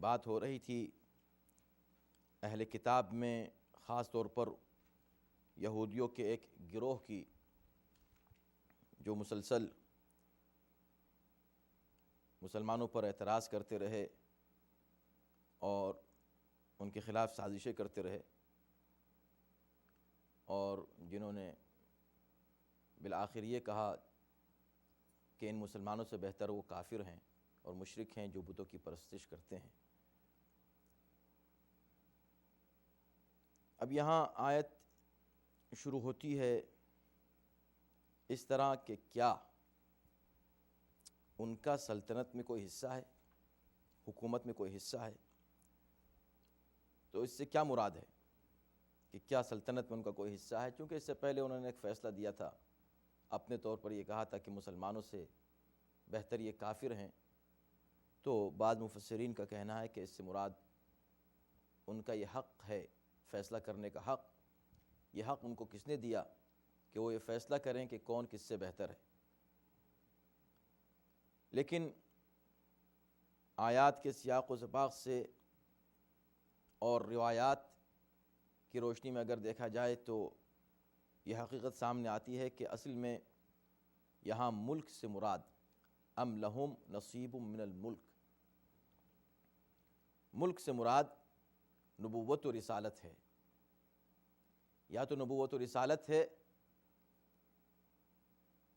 بات ہو رہی تھی اہل کتاب میں خاص طور پر یہودیوں کے ایک گروہ کی، جو مسلسل مسلمانوں پر اعتراض کرتے رہے اور ان کے خلاف سازشیں کرتے رہے، اور جنہوں نے بالآخر یہ کہا کہ ان مسلمانوں سے بہتر وہ کافر ہیں اور مشرک ہیں جو بتوں کی پرستش کرتے ہیں۔ اب یہاں آیت شروع ہوتی ہے اس طرح کہ کیا ان کا سلطنت میں کوئی حصہ ہے، حکومت میں کوئی حصہ ہے؟ تو اس سے کیا مراد ہے کہ کیا سلطنت میں ان کا کوئی حصہ ہے؟ چونکہ اس سے پہلے انہوں نے ایک فیصلہ دیا تھا، اپنے طور پر یہ کہا تھا کہ مسلمانوں سے بہتر یہ کافر ہیں۔ تو بعض مفسرین کا کہنا ہے کہ اس سے مراد ان کا یہ حق ہے، فیصلہ کرنے کا حق۔ یہ حق ان کو کس نے دیا کہ وہ یہ فیصلہ کریں کہ کون کس سے بہتر ہے؟ لیکن آیات کے سیاق و سباق سے اور روایات کی روشنی میں اگر دیکھا جائے تو یہ حقیقت سامنے آتی ہے کہ اصل میں یہاں ملک سے مراد ام لہم نصیب من الملک، ملک سے مراد نبوت و رسالت ہے۔ یا تو نبوت و رسالت ہے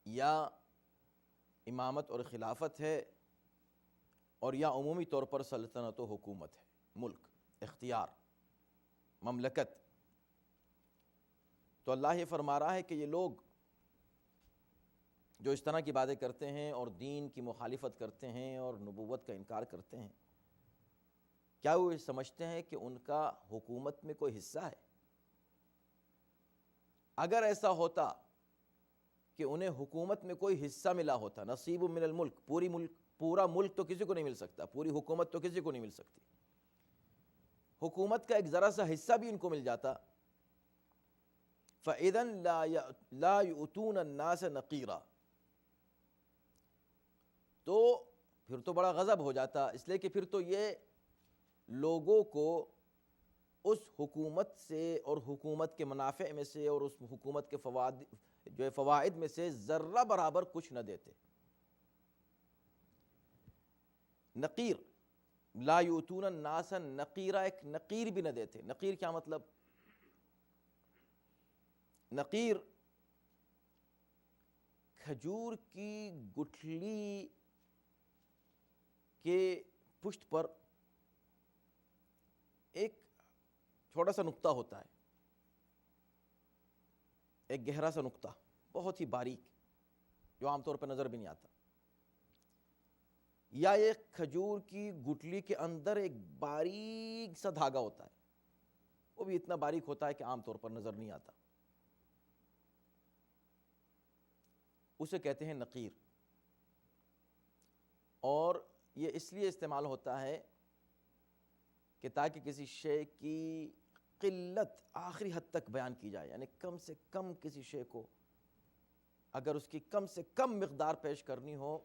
یا امامت اور خلافت ہے، اور یا عمومی طور پر سلطنت و حکومت ہے، ملک، اختیار، مملکت۔ تو اللہ یہ فرما رہا ہے کہ یہ لوگ جو اس طرح کی باتیں کرتے ہیں اور دین کی مخالفت کرتے ہیں اور نبوت کا انکار کرتے ہیں، کیا وہ سمجھتے ہیں کہ ان کا حکومت میں کوئی حصہ ہے؟ اگر ایسا ہوتا کہ انہیں حکومت میں کوئی حصہ ملا ہوتا، نصیب من الملک، پورا ملک تو کسی کو نہیں مل سکتا، پوری حکومت تو کسی کو نہیں مل سکتی، حکومت کا ایک ذرا سا حصہ بھی ان کو مل جاتا، فَإِذًا لَا يُؤْتُونَ النَّاسَ نَقِيرًا، تو پھر تو بڑا غضب ہو جاتا، اس لیے کہ پھر تو یہ لوگوں کو اس حکومت سے اور حکومت کے منافع میں سے اور اس حکومت کے فوائد میں سے ذرہ برابر کچھ نہ دیتے۔ نقیر، لا یؤتون الناس نقیرا، ایک نقیر بھی نہ دیتے۔ نقیر کیا مطلب؟ نقیر کھجور کی گٹھلی کے پشت پر ایک چھوٹا سا نقطہ ہوتا ہے، ایک گہرا سا نقطہ، بہت ہی باریک، جو عام طور پر نظر بھی نہیں آتا، یا ایک کھجور کی گٹھلی کے اندر ایک باریک سا دھاگا ہوتا ہے، وہ بھی اتنا باریک ہوتا ہے کہ عام طور پر نظر نہیں آتا، اسے کہتے ہیں نقیر۔ اور یہ اس لیے استعمال ہوتا ہے کہ تاکہ کسی شے کی قلت آخری حد تک بیان کی جائے، یعنی کم سے کم کسی شے کو اگر اس کی کم سے کم مقدار پیش کرنی ہو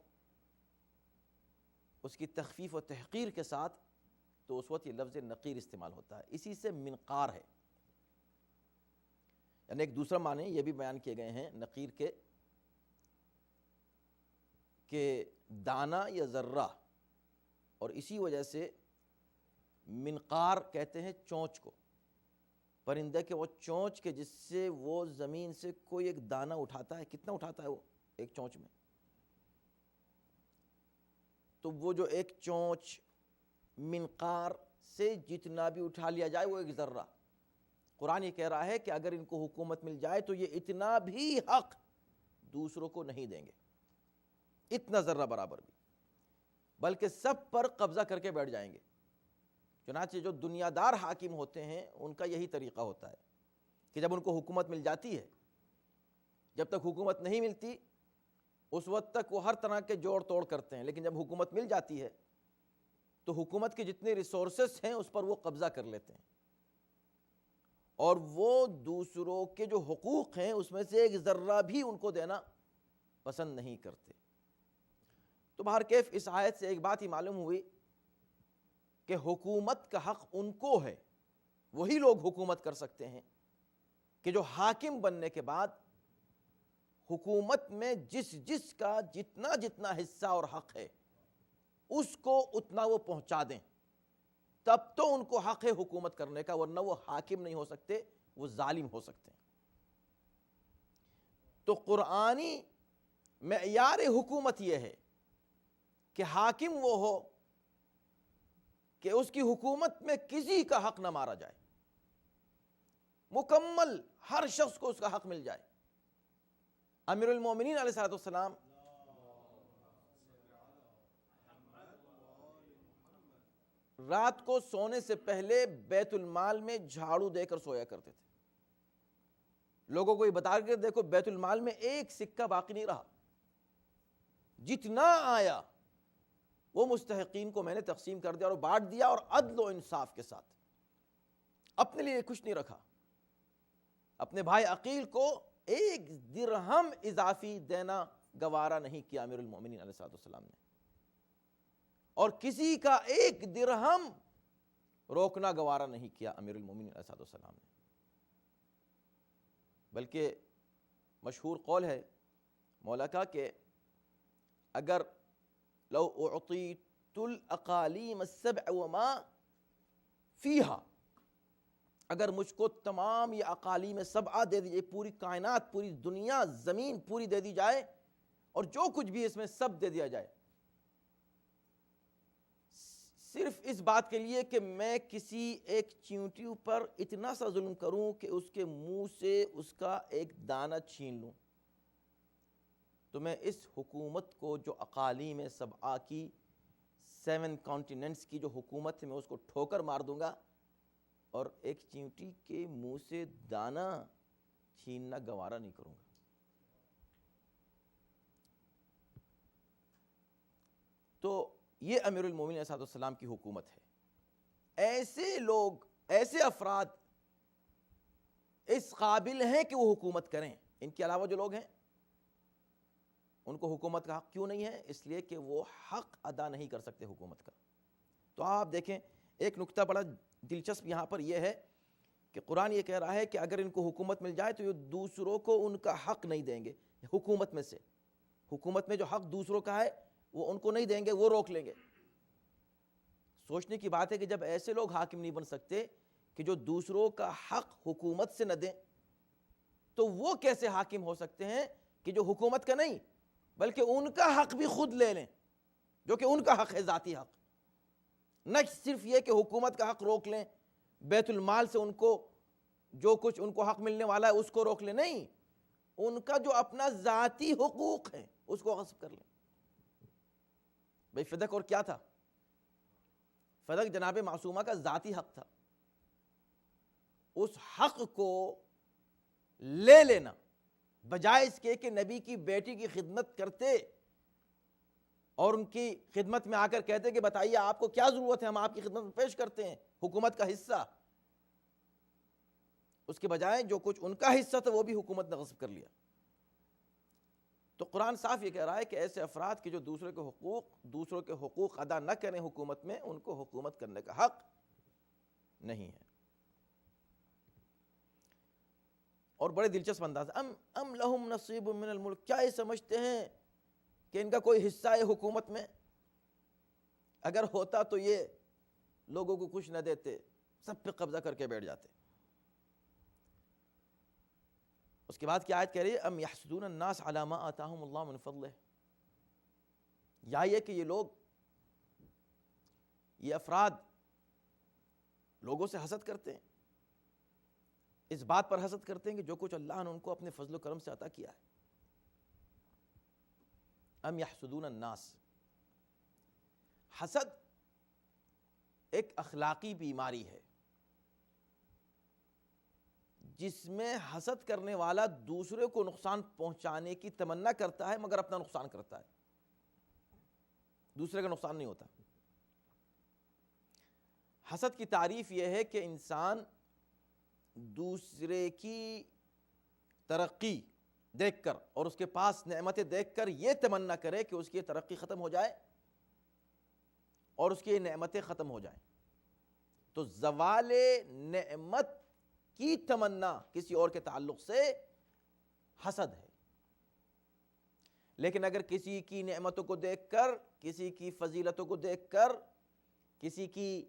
اس کی تخفیف و تحقیر کے ساتھ، تو اس وقت یہ لفظ نقیر استعمال ہوتا ہے۔ اسی سے منقار ہے، یعنی ایک دوسرا معنی یہ بھی بیان کیے گئے ہیں نقیر کے کہ دانہ یا ذرہ، اور اسی وجہ سے منقار کہتے ہیں چونچ کو، پرندے کے وہ چونچ کے جس سے وہ زمین سے کوئی ایک دانہ اٹھاتا ہے، کتنا اٹھاتا ہے وہ ایک چونچ میں، تو وہ جو ایک چونچ منقار سے جتنا بھی اٹھا لیا جائے وہ ایک ذرہ۔ قرآن یہ کہہ رہا ہے کہ اگر ان کو حکومت مل جائے تو یہ اتنا بھی حق دوسروں کو نہیں دیں گے، اتنا ذرہ برابر بھی، بلکہ سب پر قبضہ کر کے بیٹھ جائیں گے۔ چنانچہ جو دنیا دار حاکم ہوتے ہیں ان کا یہی طریقہ ہوتا ہے کہ جب ان کو حکومت مل جاتی ہے، جب تک حکومت نہیں ملتی اس وقت تک وہ ہر طرح کے جوڑ توڑ کرتے ہیں، لیکن جب حکومت مل جاتی ہے تو حکومت کے جتنے ریسورسز ہیں اس پر وہ قبضہ کر لیتے ہیں، اور وہ دوسروں کے جو حقوق ہیں اس میں سے ایک ذرہ بھی ان کو دینا پسند نہیں کرتے۔ تو بہرکیف اس آیت سے ایک بات ہی معلوم ہوئی کہ حکومت کا حق ان کو ہے، وہی لوگ حکومت کر سکتے ہیں کہ جو حاکم بننے کے بعد حکومت میں جس کا جتنا حصہ اور حق ہے اس کو اتنا وہ پہنچا دیں، تب تو ان کو حق ہے حکومت کرنے کا، ورنہ وہ حاکم نہیں ہو سکتے، وہ ظالم ہو سکتے ہیں۔ تو قرآنی معیار حکومت یہ ہے کہ حاکم وہ ہو کہ اس کی حکومت میں کسی کا حق نہ مارا جائے، مکمل ہر شخص کو اس کا حق مل جائے۔ امیر المومنین علیہ السلام رات کو سونے سے پہلے بیت المال میں جھاڑو دے کر سویا کرتے تھے۔ لوگوں کو یہ بتا کر دیکھو بیت المال میں ایک سکہ باقی نہیں رہا، جتنا آیا وہ مستحقین کو میں نے تقسیم کر دیا اور بانٹ دیا، اور عدل و انصاف کے ساتھ، اپنے لیے کچھ نہیں رکھا۔ اپنے بھائی عقیل کو ایک درہم اضافی دینا گوارا نہیں کیا امیر المومنین علیہ السلام نے، اور کسی کا ایک درہم روکنا گوارا نہیں کیا امیر المومنین علیہ السلام نے۔ بلکہ مشہور قول ہے مولا کا کہ اگر لو اعطیت الاقالیم السبع وما فیہا، اگر مجھ کو تمام یہ اقالیم سبعہ دے دی جائے، پوری کائنات، پوری دنیا، زمین پوری دے دی جائے، اور جو کچھ بھی اس میں سب دے دیا جائے، صرف اس بات کے لیے کہ میں کسی ایک چیونٹی پر اتنا سا ظلم کروں کہ اس کے منہ سے اس کا ایک دانہ چھین لوں، تو میں اس حکومت کو جو اقالیم سبعہ کی 7 کانٹیننٹس کی جو حکومت ہے، میں اس کو ٹھوکر مار دوں گا، اور ایک چیونٹی کے منہ سے دانہ چھیننا گوارا نہیں کروں گا۔ تو یہ امیر المومنین علیہ السلام کی حکومت ہے۔ ایسے لوگ، ایسے افراد اس قابل ہیں کہ وہ حکومت کریں۔ ان کے علاوہ جو لوگ ہیں ان کو حکومت کا حق کیوں نہیں ہے؟ اس لیے کہ وہ حق ادا نہیں کر سکتے حکومت کا۔ تو آپ دیکھیں ایک نکتہ بڑا دلچسپ یہاں پر یہ ہے کہ قرآن یہ کہہ رہا ہے کہ اگر ان کو حکومت مل جائے تو یہ دوسروں کو ان کا حق نہیں دیں گے، حکومت میں سے، حکومت میں جو حق دوسروں کا ہے وہ ان کو نہیں دیں گے، وہ روک لیں گے۔ سوچنے کی بات ہے کہ جب ایسے لوگ حاکم نہیں بن سکتے کہ جو دوسروں کا حق حکومت سے نہ دیں، تو وہ کیسے حاکم ہو سکتے ہیں کہ جو حکومت کا نہیں بلکہ ان کا حق بھی خود لے لیں، جو کہ ان کا حق ہے، ذاتی حق۔ نہ صرف یہ کہ حکومت کا حق روک لیں، بیت المال سے ان کو جو کچھ ان کو حق ملنے والا ہے اس کو روک لیں، نہیں، ان کا جو اپنا ذاتی حقوق ہے اس کو غصب کر لیں۔ بھئی فدق اور کیا تھا؟ فدق جناب معصومہ کا ذاتی حق تھا، اس حق کو لے لینا بجائے اس کے کہ نبی کی بیٹی کی خدمت کرتے اور ان کی خدمت میں آ کر کہتے کہ بتائیے آپ کو کیا ضرورت ہے، ہم آپ کی خدمت میں پیش کرتے ہیں حکومت کا حصہ، اس کے بجائے جو کچھ ان کا حصہ تھا وہ بھی حکومت نے غصب کر لیا۔ تو قرآن صاف یہ کہہ رہا ہے کہ ایسے افراد کے جو دوسروں کے حقوق ادا نہ کریں حکومت میں، ان کو حکومت کرنے کا حق نہیں ہے۔ اور بڑے دلچسپ انداز، ام لہم نصیب من الملک، کیا یہ سمجھتے ہیں کہ ان کا کوئی حصہ ہے حکومت میں؟ اگر ہوتا تو یہ لوگوں کو کچھ نہ دیتے، سب پہ قبضہ کر کے بیٹھ جاتے۔ اس کے بعد کیا آیت کہہ رہی ہے، ام یحسدون الناس علی ما آتاہم اللہ من فضلہ، یا یہ کہ یہ لوگ، یہ افراد لوگوں سے حسد کرتے ہیں، اس بات پر حسد کرتے ہیں کہ جو کچھ اللہ نے ان کو اپنے فضل و کرم سے عطا کیا ہے۔ ام یحسدون الناس، حسد ایک اخلاقی بیماری ہے جس میں حسد کرنے والا دوسرے کو نقصان پہنچانے کی تمنا کرتا ہے مگر اپنا نقصان کرتا ہے، دوسرے کا نقصان نہیں ہوتا۔ حسد کی تعریف یہ ہے کہ انسان دوسرے کی ترقی دیکھ کر اور اس کے پاس نعمتیں دیکھ کر یہ تمنا کرے کہ اس کی ترقی ختم ہو جائے اور اس کی نعمتیں ختم ہو جائیں۔ تو زوال نعمت کی تمنا کسی اور کے تعلق سے حسد ہے. لیکن اگر کسی کی نعمتوں کو دیکھ کر، کسی کی فضیلتوں کو دیکھ کر، کسی کی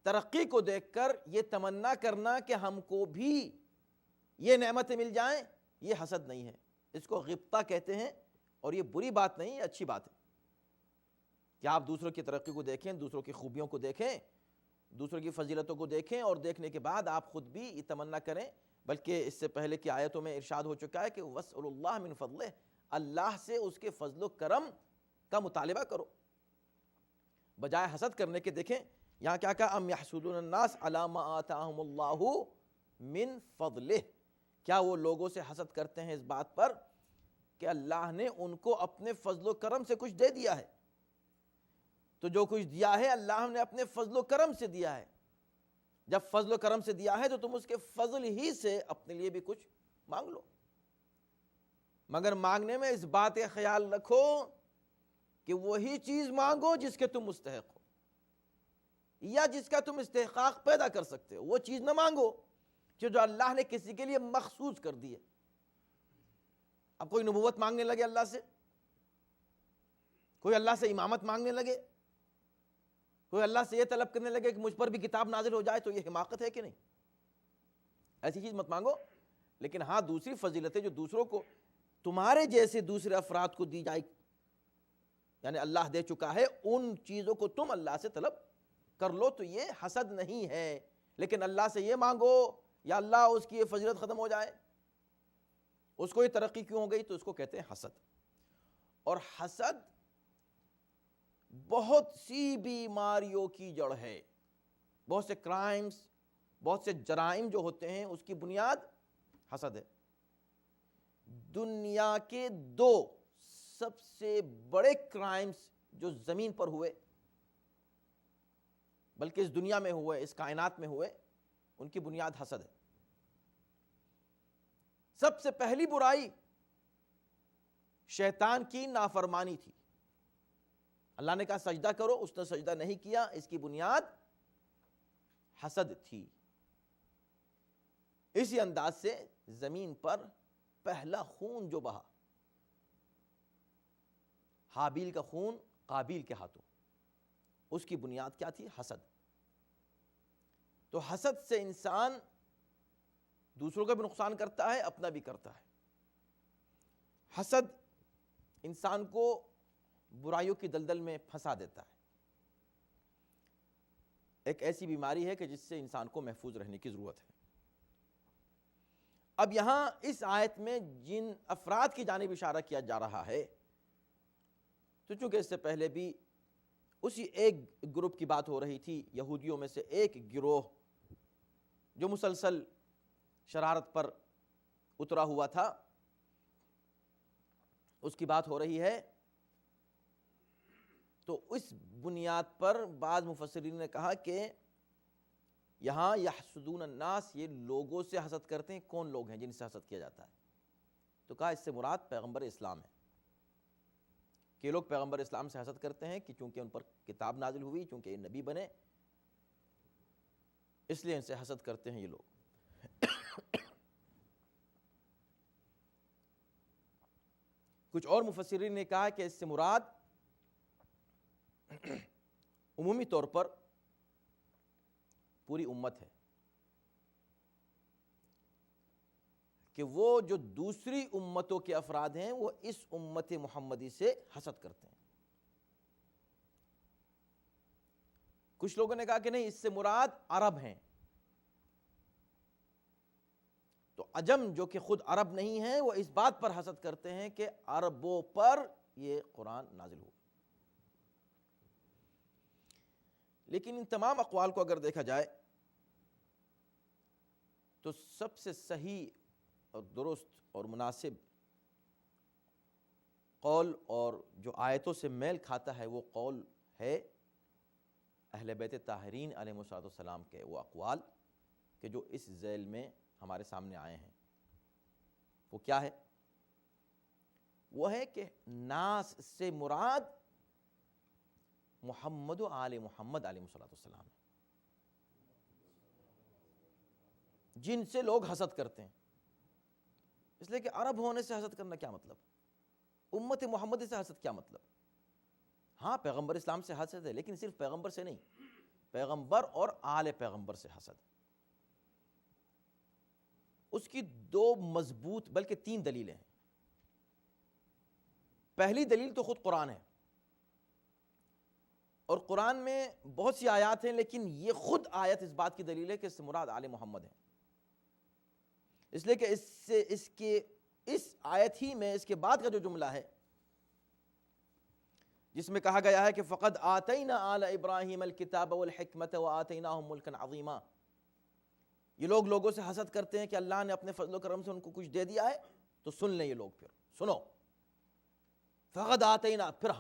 ترقی کو دیکھ کر یہ تمنا کرنا کہ ہم کو بھی یہ نعمتیں مل جائیں، یہ حسد نہیں ہے. اس کو غبطہ کہتے ہیں، اور یہ بری بات نہیں، یہ اچھی بات ہے کہ آپ دوسروں کی ترقی کو دیکھیں، دوسروں کی خوبیوں کو دیکھیں، دوسروں کی فضیلتوں کو دیکھیں، اور دیکھنے کے بعد آپ خود بھی یہ تمنا کریں. بلکہ اس سے پہلے کی آیتوں میں ارشاد ہو چکا ہے کہ وَاسْأَلُوا اللَّهَ مِن فَضْلِهِ، اللہ سے اس کے فضل و کرم کا مطالبہ کرو بجائے حسد کرنے کے. دیکھیں یہاں کیا کہا، ام یحسدون الناس علی ما آتاہم اللہ من فضلہ، کیا وہ لوگوں سے حسد کرتے ہیں اس بات پر کہ اللہ نے ان کو اپنے فضل و کرم سے کچھ دے دیا ہے. تو جو کچھ دیا ہے اللہ نے اپنے فضل و کرم سے دیا ہے. جب فضل و کرم سے دیا ہے تو تم اس کے فضل ہی سے اپنے لیے بھی کچھ مانگ لو، مگر مانگنے میں اس بات کا خیال رکھو کہ وہی چیز مانگو جس کے تم مستحق ہو یا جس کا تم استحقاق پیدا کر سکتے ہو. وہ چیز نہ مانگو کہ جو اللہ نے کسی کے لیے مخصوص کر دی ہے. اب کوئی نبوت مانگنے لگے اللہ سے، کوئی اللہ سے امامت مانگنے لگے، کوئی اللہ سے یہ طلب کرنے لگے کہ مجھ پر بھی کتاب نازل ہو جائے، تو یہ حماقت ہے کہ نہیں؟ ایسی چیز مت مانگو. لیکن ہاں دوسری فضیلتیں جو دوسروں کو، تمہارے جیسے دوسرے افراد کو دی جائے، یعنی اللہ دے چکا ہے، ان چیزوں کو تم اللہ سے طلب کر لو تو یہ حسد نہیں ہے. لیکن اللہ سے یہ مانگو یا اللہ اس کی یہ فضیلت ختم ہو جائے، اس کو یہ ترقی کیوں ہو گئی، تو اس کو کہتے ہیں حسد. اور حسد بہت سی بیماریوں کی جڑ ہے. بہت سے کرائمز، بہت سے جرائم جو ہوتے ہیں اس کی بنیاد حسد ہے. دنیا کے 2 سب سے بڑے کرائمز جو زمین پر ہوئے، بلکہ اس دنیا میں ہوئے، اس کائنات میں ہوئے، ان کی بنیاد حسد ہے. سب سے پہلی برائی شیطان کی نافرمانی تھی. اللہ نے کہا سجدہ کرو، اس نے سجدہ نہیں کیا، اس کی بنیاد حسد تھی. اسی انداز سے زمین پر پہلا خون جو بہا، حابیل کا خون قابیل کے ہاتھوں، اس کی بنیاد کیا تھی؟ حسد. تو حسد سے انسان دوسروں کا بھی نقصان کرتا ہے، اپنا بھی کرتا ہے. حسد انسان کو برائیوں کی دلدل میں پھنسا دیتا ہے. ایک ایسی بیماری ہے کہ جس سے انسان کو محفوظ رہنے کی ضرورت ہے. اب یہاں اس آیت میں جن افراد کی جانب اشارہ کیا جا رہا ہے، تو چونکہ اس سے پہلے بھی اسی ایک گروپ کی بات ہو رہی تھی، یہودیوں میں سے ایک گروہ جو مسلسل شرارت پر اترا ہوا تھا، اس کی بات ہو رہی ہے. تو اس بنیاد پر بعض مفسرین نے کہا کہ یہاں یحسدون الناس، یہ لوگوں سے حسد کرتے ہیں. کون لوگ ہیں جن سے حسد کیا جاتا ہے؟ تو کہا اس سے مراد پیغمبر اسلام ہے، کہ لوگ پیغمبر اسلام سے حسد کرتے ہیں کہ چونکہ ان پر کتاب نازل ہوئی، چونکہ یہ نبی بنے، اس لیے ان سے حسد کرتے ہیں یہ لوگ. کچھ اور مفسرین نے کہا کہ اس سے مراد عمومی طور پر پوری امت ہے، کہ وہ جو دوسری امتوں کے افراد ہیں وہ اس امت محمدی سے حسد کرتے ہیں. کچھ لوگوں نے کہا کہ نہیں، اس سے مراد عرب ہیں. تو عجم جو کہ خود عرب نہیں ہیں وہ اس بات پر حسد کرتے ہیں کہ عربوں پر یہ قرآن نازل ہو. لیکن ان تمام اقوال کو اگر دیکھا جائے تو سب سے صحیح اور درست اور مناسب قول اور جو آیتوں سے میل کھاتا ہے وہ قول ہے اہل بیت طاہرین علیہ السلام کے وہ اقوال کہ جو اس ذیل میں ہمارے سامنے آئے ہیں. وہ کیا ہے؟ وہ ہے کہ ناس سے مراد محمد و آل محمد علیہ السلام ہے. جن سے لوگ حسد کرتے ہیں. اس لیے کہ عرب ہونے سے حسد کرنا کیا مطلب, امت محمدی سے حسد کیا مطلب. ہاں پیغمبر اسلام سے حسد ہے, لیکن صرف پیغمبر سے نہیں, پیغمبر اور آل پیغمبر سے حسد. اس کی 2 مضبوط بلکہ 3 دلیلیں ہیں. پہلی دلیل تو خود قرآن ہے, اور قرآن میں بہت سی آیات ہیں, لیکن یہ خود آیت اس بات کی دلیل ہے کہ اس سے مراد آل محمد ہے. اس لیے کہ اس آیت ہی میں اس کے بعد کا جو جملہ ہے جس میں کہا گیا ہے کہ فقد آتینا آل ابراہیم الکتاب والحکمت وآتیناہم ملکا عظیما, یہ لوگ لوگوں سے حسد کرتے ہیں کہ اللہ نے اپنے فضل و کرم سے ان کو کچھ دے دیا ہے. تو سن لیں یہ لوگ, پھر سنو, فقد آتینا, پھر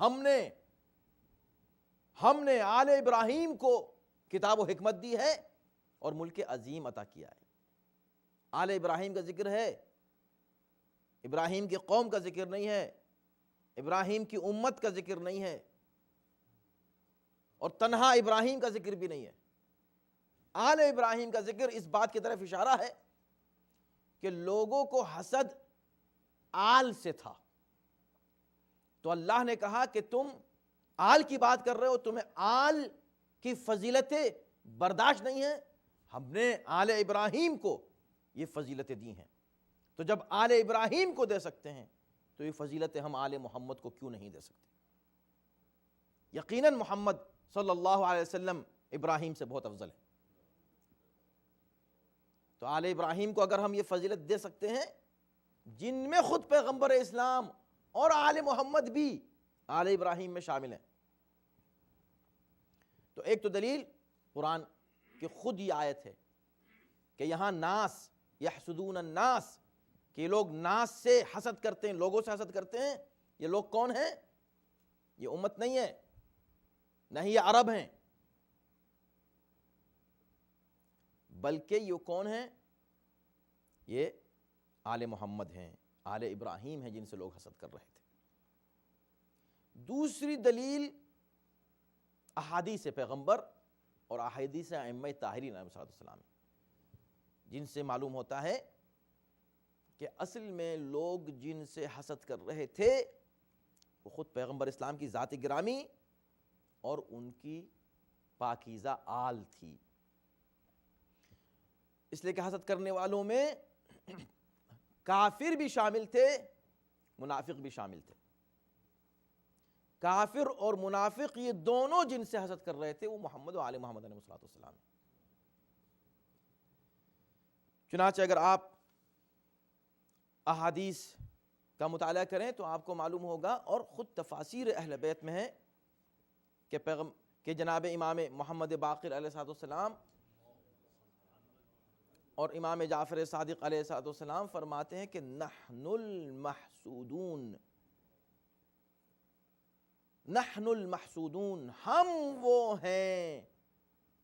ہم نے آل ابراہیم کو کتاب و حکمت دی ہے اور ملک عظیم عطا کیا ہے. آل ابراہیم کا ذکر ہے, ابراہیم کی قوم کا ذکر نہیں ہے, ابراہیم کی امت کا ذکر نہیں ہے, اور تنہا ابراہیم کا ذکر بھی نہیں ہے. آل ابراہیم کا ذکر اس بات کی طرف اشارہ ہے کہ لوگوں کو حسد آل سے تھا. تو اللہ نے کہا کہ تم آل کی بات کر رہے ہو, تمہیں آل کی فضیلتیں برداشت نہیں ہیں, ہم نے آل ابراہیم کو یہ فضیلتیں دی ہیں. تو جب آل ابراہیم کو دے سکتے ہیں تو یہ فضیلتیں ہم آل محمد کو کیوں نہیں دے سکتے. یقیناً محمد صلی اللہ علیہ وسلم ابراہیم سے بہت افضل ہے. تو آل ابراہیم کو اگر ہم یہ فضیلت دے سکتے ہیں جن میں خود پیغمبر اسلام اور آل محمد بھی آل ابراہیم میں شامل ہیں, تو ایک تو دلیل قرآن کی خود یہ آیت ہے کہ یہاں ناس یحسدون الناس, کہ یہ لوگ ناس سے حسد کرتے ہیں, لوگوں سے حسد کرتے ہیں. یہ لوگ کون ہیں؟ یہ امت نہیں ہے, نہ ہی یہ عرب ہیں, بلکہ یہ کون ہیں؟ یہ آل محمد ہیں, آل ابراہیم ہیں, جن سے لوگ حسد کر رہے تھے. دوسری دلیل احادیث پیغمبر اور احادیث ائمہ طاہرین علیہ السلام, جن سے معلوم ہوتا ہے کہ اصل میں لوگ جن سے حسد کر رہے تھے وہ خود پیغمبر اسلام کی ذات گرامی اور ان کی پاکیزہ آل تھی. اس لیے کہ حسد کرنے والوں میں کافر بھی شامل تھے, منافق بھی شامل تھے. کافر اور منافق یہ دونوں جن سے حسد کر رہے تھے وہ محمد و آل محمد علیہ السلام. چنانچہ اگر آپ احادیث کا مطالعہ کریں تو آپ کو معلوم ہوگا, اور خود تفاسیر اہل بیت میں ہے کہ جناب امام محمد باقر علیہ السلام اور امام جعفر صادق علیہ السلام فرماتے ہیں کہ نحن المحسودون, ہم وہ ہیں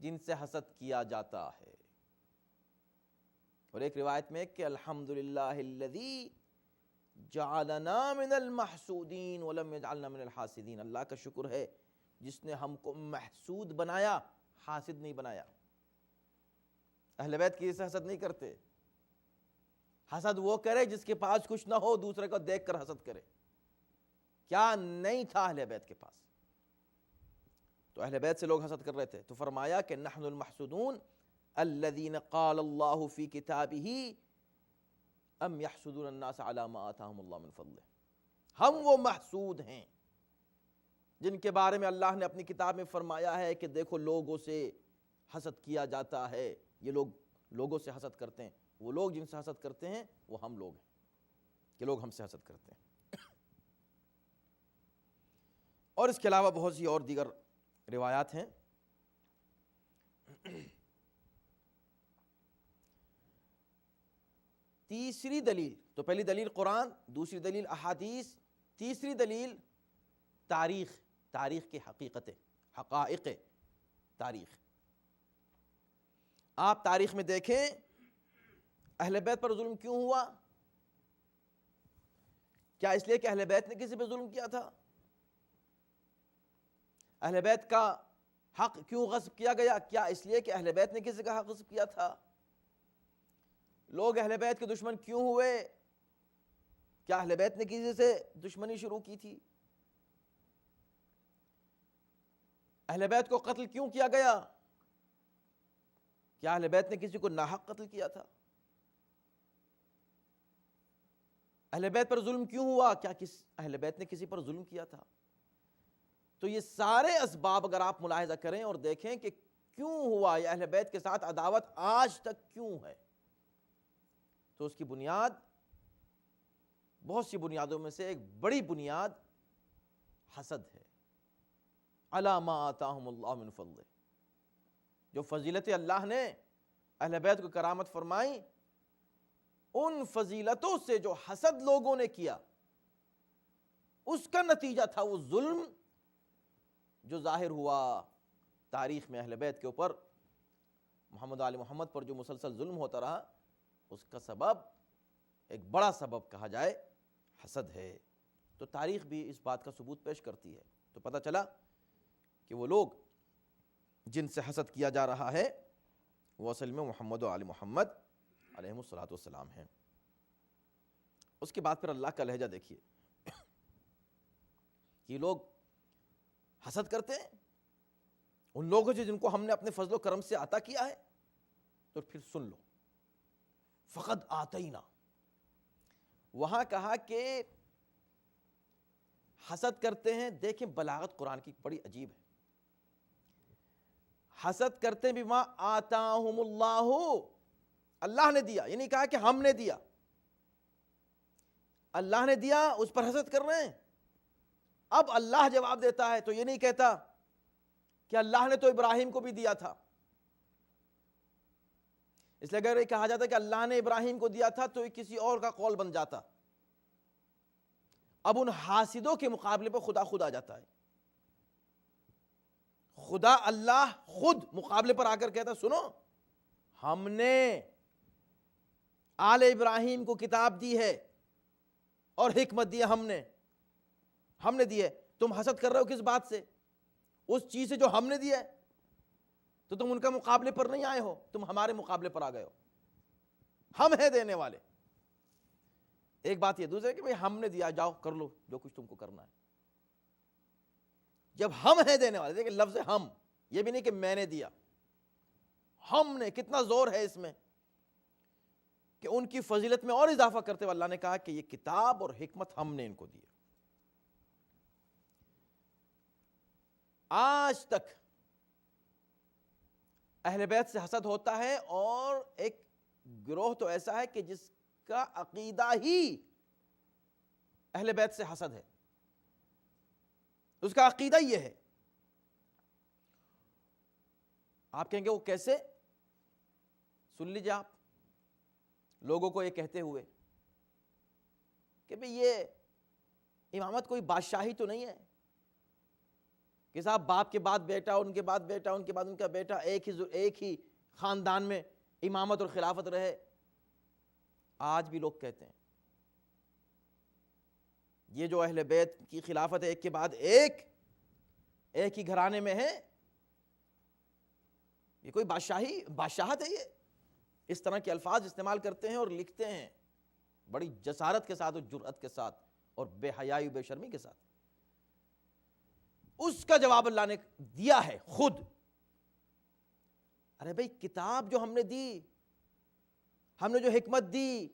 جن سے حسد کیا جاتا ہے. اور ایک روایت میں کہ الحمدللہ الذی جعلنا من المحسودین ولم یجعلنا من الحاسدین, اللہ کا شکر ہے جس نے ہم کو محسود بنایا, حاسد نہیں بنایا. اہل بیت کی سے حسد نہیں کرتے. حسد وہ کرے جس کے پاس کچھ نہ ہو, دوسرے کو دیکھ کر حسد کرے. کیا نہیں تھا اہل بیت کے پاس, تو اہل بیت سے لوگ حسد کر رہے تھے. تو فرمایا کہ نحن المحسودون الذین قال اللہ فی کتابہ ام یحسدون الناس علی ما آتاہم اللہ من فضلہ, ہم وہ محسود ہیں جن کے بارے میں اللہ نے اپنی کتاب میں فرمایا ہے کہ دیکھو لوگوں سے حسد کیا جاتا ہے, یہ لوگ لوگوں سے حسد کرتے ہیں. وہ لوگ جن سے حسد کرتے ہیں وہ ہم لوگ ہیں کہ لوگ ہم سے حسد کرتے ہیں. اور اس کے علاوہ بہت سی اور دیگر روایات ہیں. تیسری دلیل, تو پہلی دلیل قرآن, دوسری دلیل احادیث, تیسری دلیل تاریخ کی حقیقتیں, حقائق تاریخ. آپ تاریخ میں دیکھیں اہل بیت پر ظلم کیوں ہوا؟ کیا اس لیے کہ اہل بیت نے کسی پہ ظلم کیا تھا؟ اہل بیت کا حق کیوں غصب کیا گیا؟ کیا اس لیے کہ اہل بیت نے کسی کا حق غصب کیا تھا؟ لوگ اہل بیت کے دشمن کیوں ہوئے؟ کیا اہل بیت نے کسی سے دشمنی شروع کی تھی؟ اہل بیت کو قتل کیوں کیا گیا؟ کیا اہل بیت نے کسی کو ناحق قتل کیا تھا؟ اہل بیت پر ظلم کیوں ہوا؟ کیا اہل بیت نے کسی پر ظلم کیا تھا؟ تو یہ سارے اسباب اگر آپ ملاحظہ کریں اور دیکھیں کہ کیوں ہوا یہ اہل بیت کے ساتھ عداوت آج تک کیوں ہے، تو اس کی بنیاد، بہت سی بنیادوں میں سے ایک بڑی بنیاد حسد ہے۔ علی ما آتاہم اللہ من فضلہ، جو فضیلتیں اللہ نے اہل بیت کو کرامت فرمائی، ان فضیلتوں سے جو حسد لوگوں نے کیا، اس کا نتیجہ تھا وہ ظلم جو ظاہر ہوا تاریخ میں اہل بیت کے اوپر، محمد و آل محمد پر جو مسلسل ظلم ہوتا رہا، اس کا سبب، ایک بڑا سبب کہا جائے، حسد ہے۔ تو تاریخ بھی اس بات کا ثبوت پیش کرتی ہے۔ تو پتہ چلا کہ وہ لوگ جن سے حسد کیا جا رہا ہے وہ اصل میں محمد و آل محمد علیہم الصلوۃ والسلام ہیں۔ اس کے بعد پھر اللہ کا لہجہ دیکھیے، یہ لوگ حسد کرتے ہیں ان لوگوں سے جن کو ہم نے اپنے فضل و کرم سے عطا کیا ہے۔ تو پھر سن لو، فقد آتینا، وہاں کہا کہ حسد کرتے ہیں۔ دیکھیں بلاغت قرآن کی بڑی عجیب ہے، حسد کرتے ہیں بما آتاہم اللہ، اللہ نے دیا، یہ نہیں کہا کہ ہم نے دیا، اللہ نے دیا اس پر حسد کر رہے ہیں۔ اب اللہ جواب دیتا ہے تو یہ نہیں کہتا کہ اللہ نے تو ابراہیم کو بھی دیا تھا، اس لیے اگر یہ کہا جاتا کہ اللہ نے ابراہیم کو دیا تھا تو یہ کسی اور کا قول بن جاتا۔ اب ان حاسدوں کے مقابلے پر خدا خود آ جاتا ہے، خدا اللہ خود مقابلے پر آ کر کہتا سنو، ہم نے آل ابراہیم کو کتاب دی ہے اور حکمت دی ہے، ہم نے دی ہے، تم حسد کر رہے ہو کس بات سے؟ اس چیز سے جو ہم نے دی ہے، تو تم ان کا مقابلے پر نہیں آئے ہو، تم ہمارے مقابلے پر آ گئے ہو، ہم ہیں دینے والے۔ ایک بات یہ، دوسرے کہ بھئی ہم نے دیا، جاؤ کر لو جو کچھ تم کو کرنا ہے۔ جب ہم ہیں دینے والے، دیکھیں لفظ ہم، یہ بھی نہیں کہ میں نے دیا، ہم نے، کتنا زور ہے اس میں کہ ان کی فضیلت میں اور اضافہ کرتے ہوئے اللہ نے کہا کہ یہ کتاب اور حکمت ہم نے ان کو دی ہے۔ آج تک اہل بیت سے حسد ہوتا ہے، اور ایک گروہ تو ایسا ہے کہ جس کا عقیدہ ہی اہل بیت سے حسد ہے، اس کا عقیدہ یہ ہے۔ آپ کہیں گے وہ کیسے؟ سن لیجیے آپ، لوگوں کو یہ کہتے ہوئے کہ بھئی یہ امامت کوئی بادشاہی تو نہیں ہے کہ صاحب باپ کے بعد بیٹا، ان کے بعد بیٹا، ان کے بعد ان کا بیٹا، ایک ہی خاندان میں امامت اور خلافت رہے۔ آج بھی لوگ کہتے ہیں یہ جو اہل بیت کی خلافت ہے ایک کے بعد ایک ہی گھرانے میں ہے، یہ کوئی بادشاہت ہے؟ یہ اس طرح کے الفاظ استعمال کرتے ہیں اور لکھتے ہیں بڑی جسارت کے ساتھ اور جرأت کے ساتھ اور بے حیائی و بے شرمی کے ساتھ۔ اس کا جواب اللہ نے دیا ہے خود۔ ارے بھئی کتاب جو ہم نے دی، ہم نے جو حکمت دی،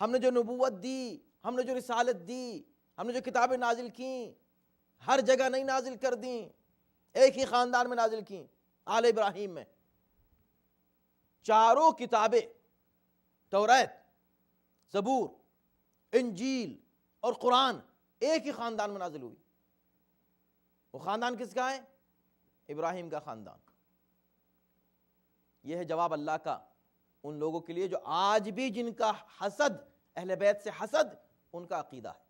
ہم نے جو نبوت دی، ہم نے جو رسالت دی، ہم نے جو کتابیں نازل کیں، ہر جگہ نہیں نازل کر دیں، ایک ہی خاندان میں نازل کیں، آل ابراہیم میں۔ چاروں کتابیں، توریت، زبور، انجیل اور قرآن، ایک ہی خاندان میں نازل ہوئی۔ وہ خاندان کس کا ہے؟ ابراہیم کا خاندان۔ یہ ہے جواب اللہ کا ان لوگوں کے لیے جو آج بھی جن کا حسد، اہل بیت سے حسد ان کا عقیدہ ہے۔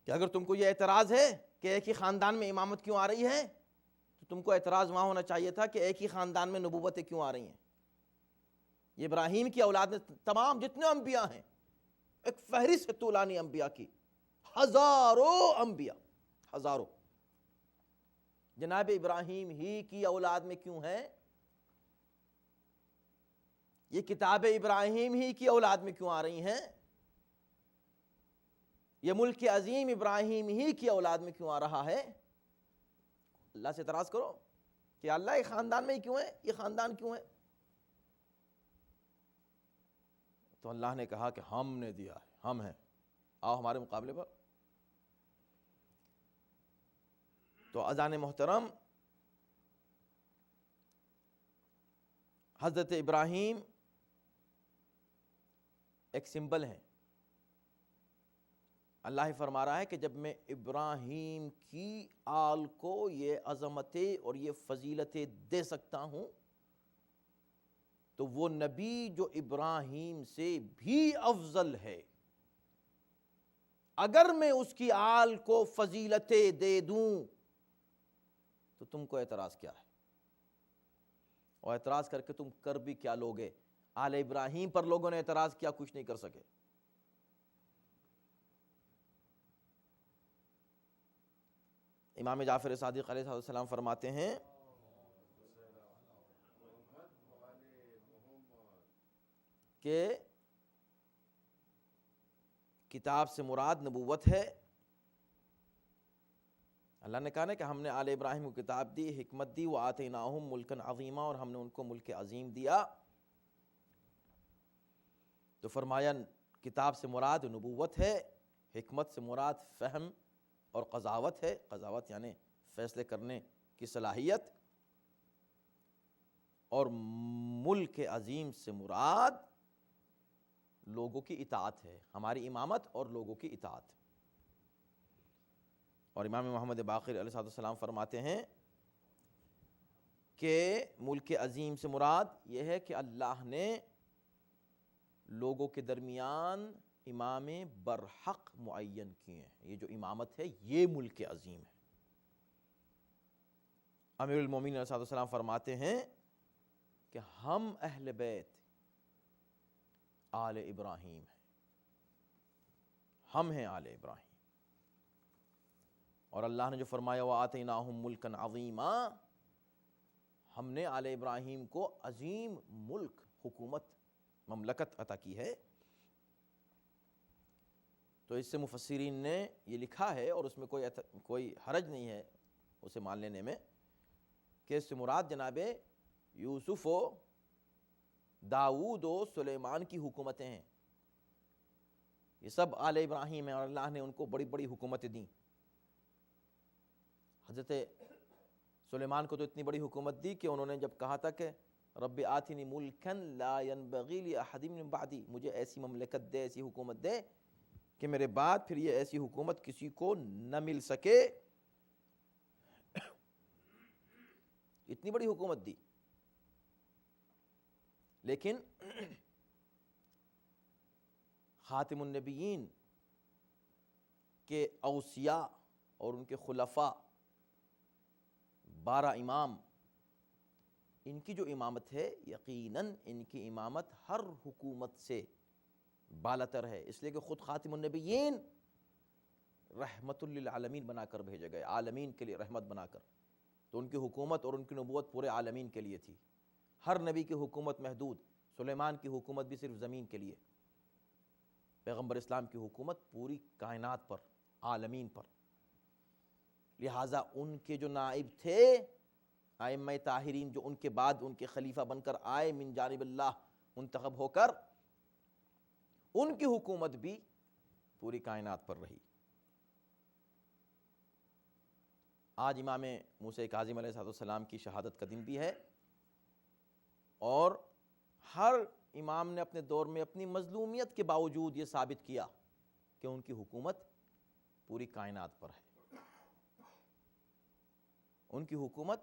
کہ اگر تم کو یہ اعتراض ہے کہ ایک ہی خاندان میں امامت کیوں آ رہی ہے، تو تم کو اعتراض وہاں ہونا چاہیے تھا کہ ایک ہی خاندان میں نبوتیں کیوں آ رہی ہیں۔ یہ ابراہیم کی اولاد میں تمام جتنے انبیاء ہیں، ایک فہرست طولانی انبیاء کی، ہزاروں انبیاء، ہزاروں، جناب ابراہیم ہی کی اولاد میں کیوں ہے؟ یہ کتاب ابراہیم ہی کی اولاد میں کیوں آ رہی ہیں؟ یہ ملک عظیم ابراہیم ہی کی اولاد میں کیوں آ رہا ہے؟ اللہ سے اعتراض کرو کہ اللہ یہ خاندان میں ہی کیوں ہے، یہ خاندان کیوں ہے؟ تو اللہ نے کہا کہ ہم نے دیا ہے، ہم ہیں، آؤ ہمارے مقابلے پر۔ تو اذان محترم، حضرت ابراہیم ایک سمبل ہیں۔ اللہ ہی فرما رہا ہے کہ جب میں ابراہیم کی آل کو یہ عظمتیں اور یہ فضیلتیں دے سکتا ہوں تو وہ نبی جو ابراہیم سے بھی افضل ہے، اگر میں اس کی آل کو فضیلتیں دے دوں تو تم کو اعتراض کیا ہے؟ اور اعتراض کر کے تم کر بھی کیا لوگے؟ آل ابراہیم پر لوگوں نے اعتراض کیا، کچھ نہیں کر سکے۔ امام جعفر صادق علیہ السلام فرماتے ہیں کہ کتاب سے مراد نبوت ہے۔ اللہ نے کہا نا کہ ہم نے آل ابراہیم کو کتاب دی، حکمت دی، وآتیناہم ملکا عظیما، اور ہم نے ان کو ملک عظیم دیا۔ تو فرمایا کتاب سے مراد نبوت ہے، حکمت سے مراد فہم اور قضاوت ہے، قضاوت یعنی فیصلے کرنے کی صلاحیت، اور ملک عظیم سے مراد لوگوں کی اطاعت ہے، ہماری امامت اور لوگوں کی اطاعت۔ اور امام محمد باقر علیہ السلام فرماتے ہیں کہ ملک عظیم سے مراد یہ ہے کہ اللہ نے لوگوں کے درمیان امام برحق معین کیے ہیں۔ یہ جو امامت ہے یہ ملک عظیم ہے۔ امیر المومنین علیہ السلام فرماتے ہیں کہ ہم اہل بیت آل ابراہیم ہیں، ہم ہیں آل ابراہیم۔ اور اللہ نے جو فرمایا وَآتَيْنَاهُمْ مُلْكًا عَظِيمًا، ہم نے آل ابراہیم کو عظیم ملک، حکومت، مملکت عطا کی ہے۔ تو اس سے مفسرین نے یہ لکھا ہے، اور اس میں کوئی حرج نہیں ہے اسے مان لینے میں، کہ اس سے مراد جناب یوسف و داؤد و سلیمان کی حکومتیں ہیں۔ یہ سب آل ابراہیم ہیں، اور اللہ نے ان کو بڑی بڑی حکومتیں دیں۔ حضرت سلیمان کو تو اتنی بڑی حکومت دی کہ انہوں نے جب کہا تھا کہ رب آتنی ملکا لا ينبغی لأحد من بعدی، مجھے ایسی مملکت دے، ایسی حکومت دے کہ میرے بعد پھر یہ ایسی حکومت کسی کو نہ مل سکے۔ اتنی بڑی حکومت دی، لیکن خاتم النبیین کے اوصیاء اور ان کے خلفاء 12 امام، ان کی جو امامت ہے یقیناً ان کی امامت ہر حکومت سے بالاتر ہے، اس لیے کہ خود خاتم النبیین رحمت للعالمین بنا کر بھیجے گئے، عالمین کے لیے رحمت بنا کر۔ تو ان کی حکومت اور ان کی نبوت پورے عالمین کے لیے تھی۔ ہر نبی کی حکومت محدود، سلیمان کی حکومت بھی صرف زمین کے لیے، پیغمبر اسلام کی حکومت پوری کائنات پر، عالمین پر۔ لہٰذا ان کے جو نائب تھے ائمہ طاہرین، جو ان کے بعد ان کے خلیفہ بن کر آئے من جانب اللہ منتخب ہو کر، ان کی حکومت بھی پوری کائنات پر رہی۔ آج امام موسیٰ کاظم علیہ السلام کی شہادت کا دن بھی ہے، اور ہر امام نے اپنے دور میں اپنی مظلومیت کے باوجود یہ ثابت کیا کہ ان کی حکومت پوری کائنات پر ہے۔ ان کی حکومت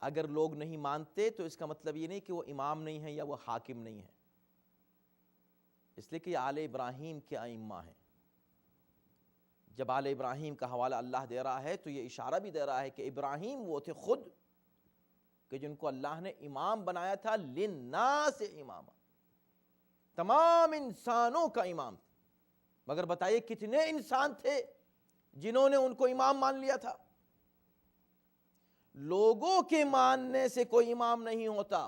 اگر لوگ نہیں مانتے تو اس کا مطلب یہ نہیں کہ وہ امام نہیں ہیں یا وہ حاکم نہیں ہیں، اس لیے کہ یہ آل ابراہیم کے ائمہ ہیں۔ جب آل ابراہیم کا حوالہ اللہ دے رہا ہے تو یہ اشارہ بھی دے رہا ہے کہ ابراہیم وہ تھے خود کہ جن کو اللہ نے امام بنایا تھا، للناس اماما، تمام انسانوں کا امام تھا۔ مگر بتائیے کتنے انسان تھے جنہوں نے ان کو امام مان لیا تھا؟ لوگوں کے ماننے سے کوئی امام نہیں ہوتا،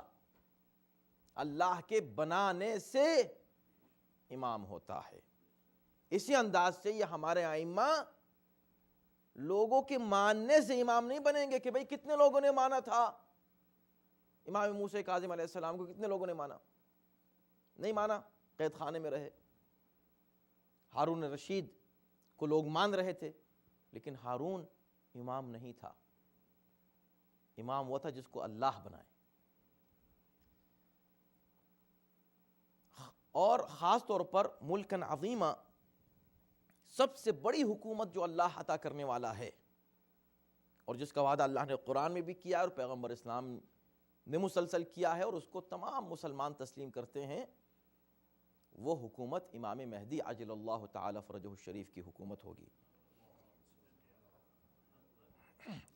اللہ کے بنانے سے امام ہوتا ہے۔ اسی انداز سے یہ ہمارے ائمہ لوگوں کے ماننے سے امام نہیں بنیں گے کہ بھئی کتنے لوگوں نے مانا تھا امام موسیٰ کاظم علیہ السلام کو، کتنے لوگوں نے مانا؟ نہیں مانا، قید خانے میں رہے۔ ہارون رشید کو لوگ مان رہے تھے، لیکن ہارون امام نہیں تھا، امام وہ تھا جس کو اللہ بنائے۔ اور خاص طور پر ملکن عظیمہ، سب سے بڑی حکومت جو اللہ عطا کرنے والا ہے اور جس کا وعدہ اللہ نے قرآن میں بھی کیا ہے اور پیغمبر اسلام نے مسلسل کیا ہے اور اس کو تمام مسلمان تسلیم کرتے ہیں، وہ حکومت امام مہدی عجل اللہ تعالی فرجہ الشریف کی حکومت ہوگی۔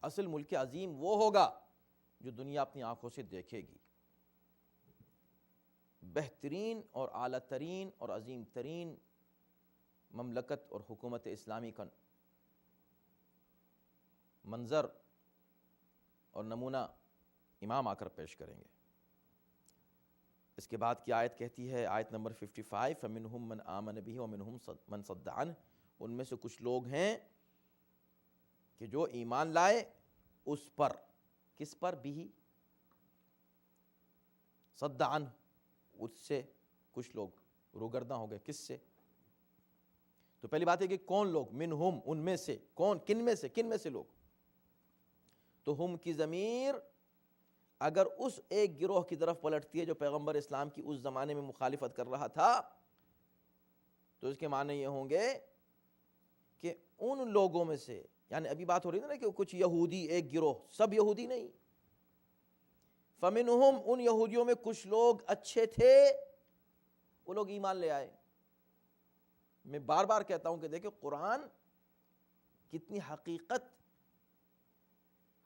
اصل ملک عظیم وہ ہوگا جو دنیا اپنی آنکھوں سے دیکھے گی۔ بہترین اور اعلیٰ ترین اور عظیم ترین مملکت اور حکومت اسلامی کا منظر اور نمونہ امام آ کر پیش کریں گے۔ اس کے بعد کی آیت کہتی ہے، آیت نمبر 55، فَمِنْهُمْ مَنْ آمَنَ بِهِ وَمِنْهُمْ مَنْ صَدَّ عَنْهُ، ان میں سے کچھ لوگ ہیں کہ جو ایمان لائے اس پر، کس پر؟ بھی صد عنہ، اس سے کچھ لوگ روگرداں ہو گئے، کس سے؟ تو پہلی بات ہے کہ کون لوگ؟ منہم، ان میں سے، کون؟ کن میں سے؟ کن میں سے لوگ؟ تو ہم کی ضمیر اگر اس ایک گروہ کی طرف پلٹتی ہے جو پیغمبر اسلام کی اس زمانے میں مخالفت کر رہا تھا، تو اس کے معنی یہ ہوں گے کہ ان لوگوں میں سے، یعنی ابھی بات ہو رہی ہے نا کہ کچھ یہودی ایک گروہ، سب یہودی نہیں، فمنہم، ان یہودیوں میں کچھ لوگ اچھے تھے، وہ لوگ ایمان لے آئے۔ میں بار بار کہتا ہوں کہ دیکھیں قرآن کتنی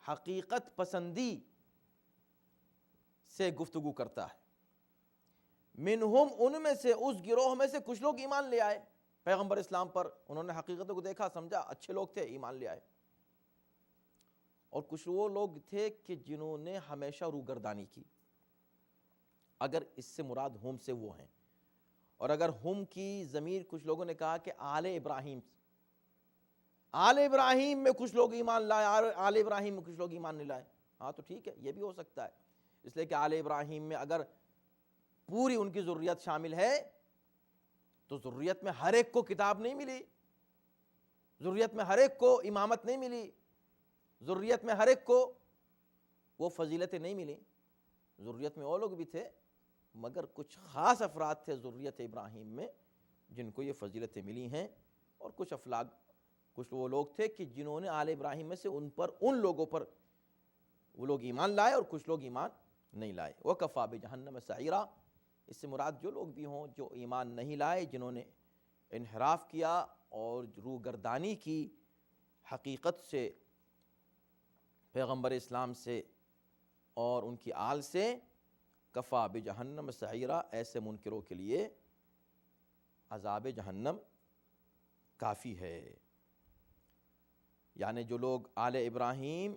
حقیقت پسندی سے گفتگو کرتا ہے۔ منہم، ان میں سے، اس گروہ میں سے کچھ لوگ ایمان لے آئے پیغمبر اسلام پر، انہوں نے حقیقتوں کو دیکھا، سمجھا، اچھے لوگ تھے، ایمان لے آئے۔ اور کچھ وہ لوگ تھے کہ جنہوں نے ہمیشہ روگردانی کی۔ اگر اس سے مراد ہم سے وہ ہیں، اور اگر ہم کی ضمیر کچھ لوگوں نے کہا کہ آل ابراہیم، آل ابراہیم میں کچھ لوگ ایمان لائے، آل ابراہیم میں کچھ لوگ ایمان نہیں لائے، ہاں تو ٹھیک ہے، یہ بھی ہو سکتا ہے، اس لیے کہ آل ابراہیم میں اگر پوری ان کی ذریت شامل ہے تو ذریت میں ہر ایک کو کتاب نہیں ملی، ذریت میں ہر ایک کو امامت نہیں ملی، ذریت میں ہر ایک کو وہ فضیلتیں نہیں ملی، ذریت میں وہ لوگ بھی تھے، مگر کچھ خاص افراد تھے ذریت ابراہیم میں جن کو یہ فضیلتیں ملی ہیں، اور کچھ وہ لوگ تھے کہ جنہوں نے آل ابراہیم میں سے ان لوگوں پر وہ لوگ ایمان لائے اور کچھ لوگ ایمان نہیں لائے۔ وَكَفَى بِجَهَنَّمَ سَعِيرًا، اس سے مراد جو لوگ بھی ہوں جو ایمان نہیں لائے، جنہوں نے انحراف کیا اور روگردانی کی حقیقت سے، پیغمبر اسلام سے اور ان کی آل سے، کفا بجہنم سعیرا، ایسے منکروں کے لیے عذاب جہنم کافی ہے۔ یعنی جو لوگ آل ابراہیم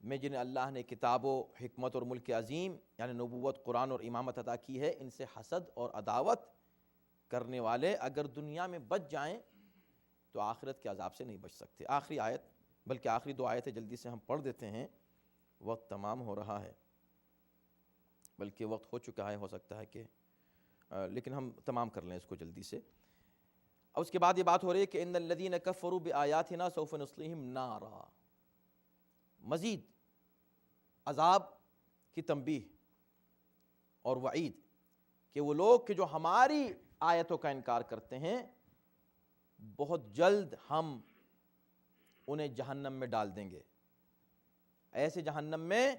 میں جنہیں اللہ نے کتاب و حکمت اور ملک عظیم یعنی نبوت، قرآن اور امامت عطا کی ہے، ان سے حسد اور عداوت کرنے والے اگر دنیا میں بچ جائیں تو آخرت کے عذاب سے نہیں بچ سکتے۔ آخری آیت، بلکہ آخری دو آیتیں جلدی سے ہم پڑھ دیتے ہیں، وقت تمام ہو رہا ہے، بلکہ وقت ہو چکا ہے، ہو سکتا ہے کہ لیکن ہم تمام کر لیں اس کو جلدی سے۔ اور اس کے بعد یہ بات ہو رہی ہے کہ ان الذین کفروا بآیاتنا سوف نصلیہم نارا، مزید عذاب کی تنبیہ اور وعید کہ وہ لوگ کہ جو ہماری آیتوں کا انکار کرتے ہیں، بہت جلد ہم انہیں جہنم میں ڈال دیں گے، ایسے جہنم میں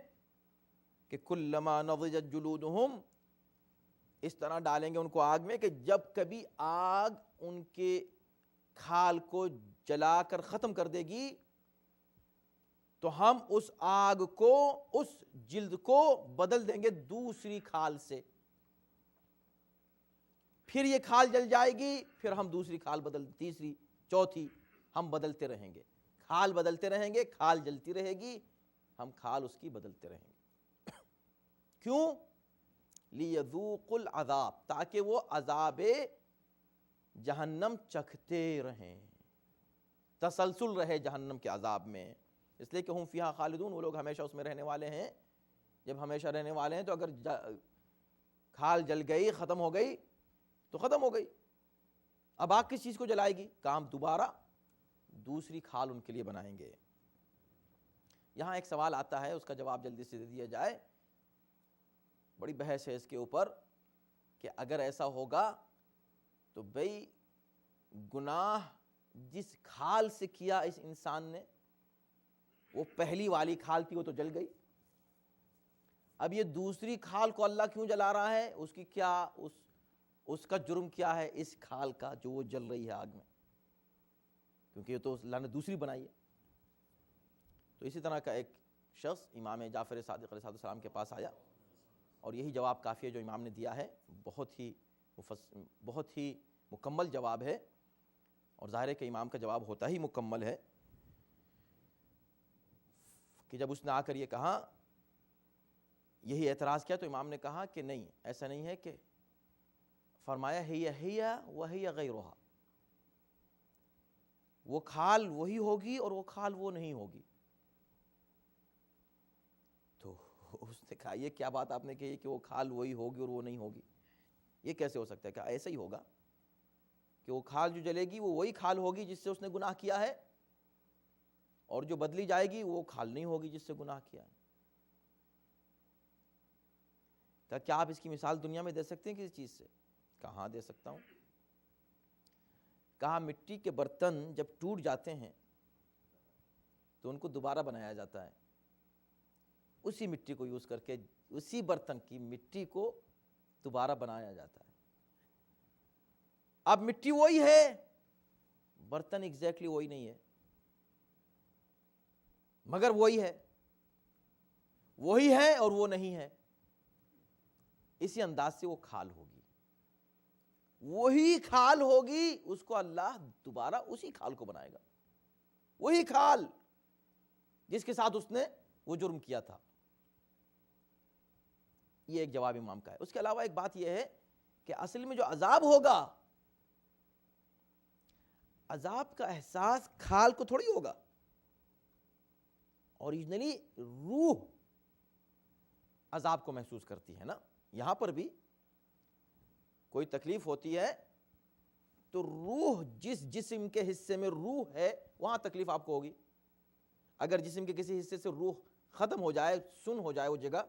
کہ کلما نضجت جلودہم، اس طرح ڈالیں گے ان کو آگ میں کہ جب کبھی آگ ان کے کھال کو جلا کر ختم کر دے گی تو ہم اس آگ کو، اس جلد کو بدل دیں گے دوسری کھال سے، پھر یہ کھال جل جائے گی، پھر ہم دوسری کھال تیسری، چوتھی، ہم بدلتے رہیں گے، کھال بدلتے رہیں گے، کھال جلتی رہے گی، ہم کھال اس کی بدلتے رہیں گے۔ کیوں؟ لیذوقوا العذاب، تاکہ وہ عذاب جہنم چکھتے رہیں، تسلسل رہے جہنم کے عذاب میں، اس لیے کہ ہم فیہا خالدون، وہ لوگ ہمیشہ اس میں رہنے والے ہیں۔ جب ہمیشہ رہنے والے ہیں تو اگر کھال جل گئی، ختم ہو گئی تو ختم ہو گئی، اب آگ کس چیز کو جلائے گی؟ کام دوبارہ دوسری کھال ان کے لیے بنائیں گے۔ یہاں ایک سوال آتا ہے، اس کا جواب جلدی سے دے دیا جائے، بڑی بحث ہے اس کے اوپر کہ اگر ایسا ہوگا تو بھئی گناہ جس کھال سے کیا اس انسان نے، وہ پہلی والی کھال تھی، وہ تو جل گئی، اب یہ دوسری کھال کو اللہ کیوں جلا رہا ہے؟ اس کی کیا اس کا جرم کیا ہے اس کھال کا جو وہ جل رہی ہے آگ میں؟ کیونکہ یہ تو اللہ نے دوسری بنائی ہے۔ تو اسی طرح کا ایک شخص امام جعفر صادق علیہ السلام کے پاس آیا، اور یہی جواب کافی ہے جو امام نے دیا ہے، بہت ہی مکمل جواب ہے، اور ظاہر ہے کہ امام کا جواب ہوتا ہی مکمل ہے، کہ جب اس نے آ کر یہ کہا، یہی اعتراض کیا، تو امام نے کہا کہ نہیں، ایسا نہیں ہے، کہ فرمایا ہی وہی غیرہا، وہ کھال وہی ہوگی اور وہ کھال وہ نہیں ہوگی۔ تو اس نے کہا یہ کیا بات آپ نے کہی کہ وہ کھال وہی ہوگی اور وہ نہیں ہوگی، یہ کیسے ہو سکتا ہے؟ کہ ایسا ہی ہوگا کہ وہ کھال جو جلے گی وہ وہی کھال ہوگی جس سے اس نے گناہ کیا ہے، اور جو بدلی جائے گی وہ کھال نہیں ہوگی جس سے گناہ کیا ہے۔ کیا آپ اس کی مثال دنیا میں دے سکتے ہیں کسی چیز سے؟ کہاں دے سکتا ہوں۔ کہا مٹی کے برتن جب ٹوٹ جاتے ہیں تو ان کو دوبارہ بنایا جاتا ہے، اسی مٹی کو یوز کر کے اسی برتن کی مٹی کو دوبارہ بنایا جاتا ہے۔ اب مٹی وہی ہے، برتن ایگزیکٹلی وہی نہیں ہے، مگر وہی ہے اور وہ نہیں ہے۔ اسی انداز سے وہ کھال ہوگی، وہی کھال ہوگی، اس کو اللہ دوبارہ اسی کھال کو بنائے گا، وہی کھال جس کے ساتھ اس نے وہ جرم کیا تھا۔ یہ ایک جواب امام کا ہے۔ اس کے علاوہ ایک بات یہ ہے کہ اصل میں جو عذاب ہوگا، عذاب کا احساس کھال کو تھوڑی ہوگا، اوریجنلی روح عذاب کو محسوس کرتی ہے نا۔ یہاں پر بھی کوئی تکلیف ہوتی ہے تو روح جس جسم کے حصے میں روح ہے وہاں تکلیف آپ کو ہوگی۔ اگر جسم کے کسی حصے سے روح ختم ہو جائے، سن ہو جائے وہ جگہ،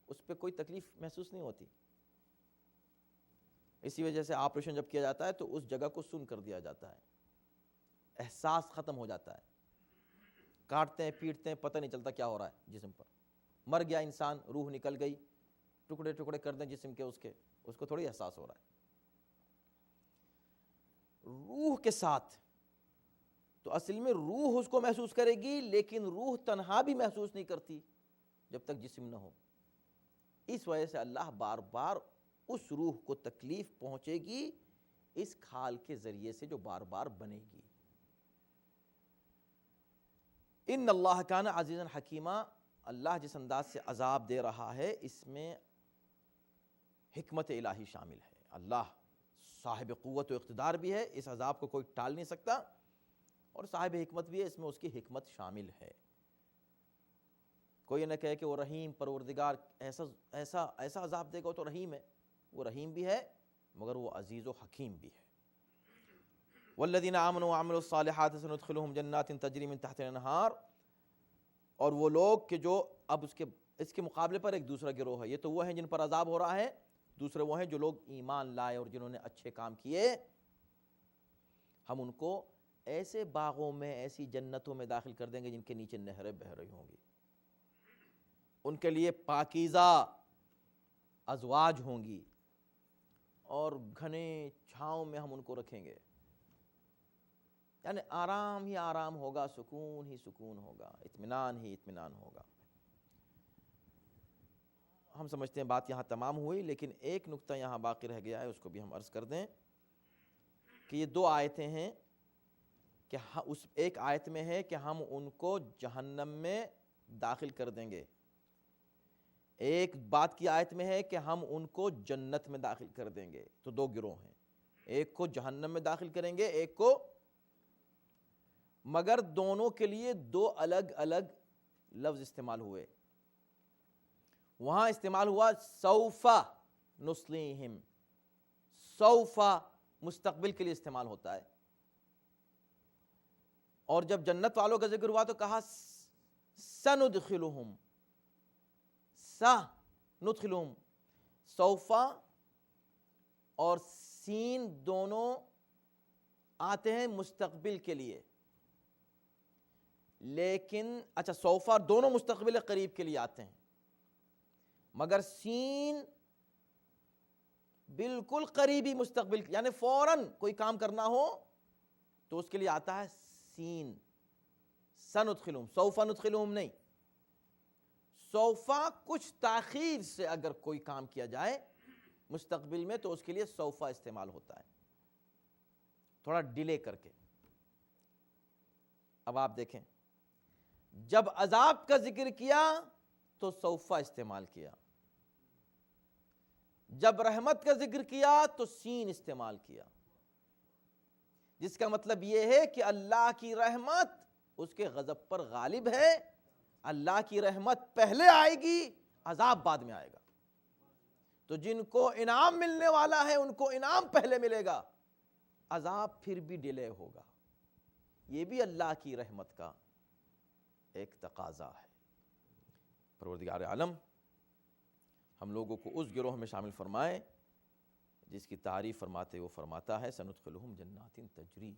اس پہ کوئی تکلیف محسوس نہیں ہوتی۔ اسی وجہ سے آپریشن جب کیا جاتا ہے تو اس جگہ کو سن کر دیا جاتا ہے، احساس ختم ہو جاتا ہے، کاٹتے ہیں پیٹتے ہیں پتہ نہیں چلتا کیا ہو رہا ہے جسم پر۔ مر گیا انسان، روح نکل گئی، ٹکڑے ٹکڑے کر دیں جسم کے، اس کو تھوڑی احساس ہو رہا ہے۔ روح کے ساتھ تو اصل میں روح اس کو محسوس کرے گی، لیکن روح تنہا بھی محسوس نہیں کرتی جب تک جسم نہ ہو۔ اس وجہ سے اللہ بار بار اس روح کو تکلیف پہنچے گی اس کھال کے ذریعے سے جو بار بار بنے گی۔ ان اللہ کان عزیزا حکیما، اللہ جس انداز سے عذاب دے رہا ہے اس میں حکمت الہی شامل ہے۔ اللہ صاحب قوت و اقتدار بھی ہے، اس عذاب کو کوئی ٹال نہیں سکتا، اور صاحب حکمت بھی ہے، اس میں اس کی حکمت شامل ہے۔ کوئی نہ کہے کہ وہ رحیم پروردگار ایسا عذاب دے گا تو رحیم ہے، وہ رحیم بھی ہے مگر وہ عزیز و حکیم بھی ہے۔ والذین آمنوا وعملوا الصالحات سندخلهم جنات تجری من تحتها الانہار، اور وہ لوگ کہ جو اب اس کے مقابلے پر ایک دوسرا گروہ ہے، یہ تو وہ ہیں جن پر عذاب ہو رہا ہے، دوسرے وہ ہیں جو لوگ ایمان لائے اور جنہوں نے اچھے کام کیے، ہم ان کو ایسے باغوں میں، ایسی جنتوں میں داخل کر دیں گے جن کے نیچے نہریں بہہ رہی ہوں گی، ان کے لیے پاکیزہ ازواج ہوں گی، اور گھنے چھاؤں میں ہم ان کو رکھیں گے، یعنی آرام ہی آرام ہوگا، سکون ہی سکون ہوگا، اطمینان ہی اطمینان ہوگا۔ ہم سمجھتے ہیں بات یہاں تمام ہوئی، لیکن ایک نقطہ یہاں باقی رہ گیا ہے، اس کو بھی ہم عرض کر دیں کہ یہ دو آیتیں ہیں، کہ اس ایک آیت میں ہے کہ ہم ان کو جہنم میں داخل کر دیں گے، ایک بات کی آیت میں ہے کہ ہم ان کو جنت میں داخل کر دیں گے، تو دو گروہ ہیں، ایک کو جہنم میں داخل کریں گے، ایک کو، مگر دونوں کے لیے دو الگ الگ لفظ استعمال ہوئے۔ وہاں استعمال ہوا سوف نصلیہم، سوف مستقبل کے لیے استعمال ہوتا ہے، اور جب جنت والوں کا ذکر ہوا تو کہا سندخلہم، ندخلہم، سوف اور سین دونوں آتے ہیں مستقبل کے لیے، لیکن اچھا سوف دونوں مستقبل قریب کے لیے آتے ہیں، مگر سین بالکل قریبی مستقبل، یعنی فوراً کوئی کام کرنا ہو تو اس کے لیے آتا ہے سین، سندخلہم، سوف ندخلہم نہیں، سوف کچھ تاخیر سے اگر کوئی کام کیا جائے مستقبل میں تو اس کے لیے سوف استعمال ہوتا ہے، تھوڑا ڈیلے کر کے۔ اب آپ دیکھیں، جب عذاب کا ذکر کیا تو سوف استعمال کیا، جب رحمت کا ذکر کیا تو سین استعمال کیا، جس کا مطلب یہ ہے کہ اللہ کی رحمت اس کے غضب پر غالب ہے، اللہ کی رحمت پہلے آئے گی، عذاب بعد میں آئے گا، تو جن کو انعام ملنے والا ہے ان کو انعام پہلے ملے گا، عذاب پھر بھی ڈیلے ہوگا، یہ بھی اللہ کی رحمت کا ایک تقاضا ہے۔ پروردگار عالم ہم لوگوں کو اس گروہ میں شامل فرمائے جس کی تعریف فرماتے وہ فرماتا ہے سندخلہم جنات تجری،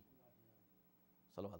صلوات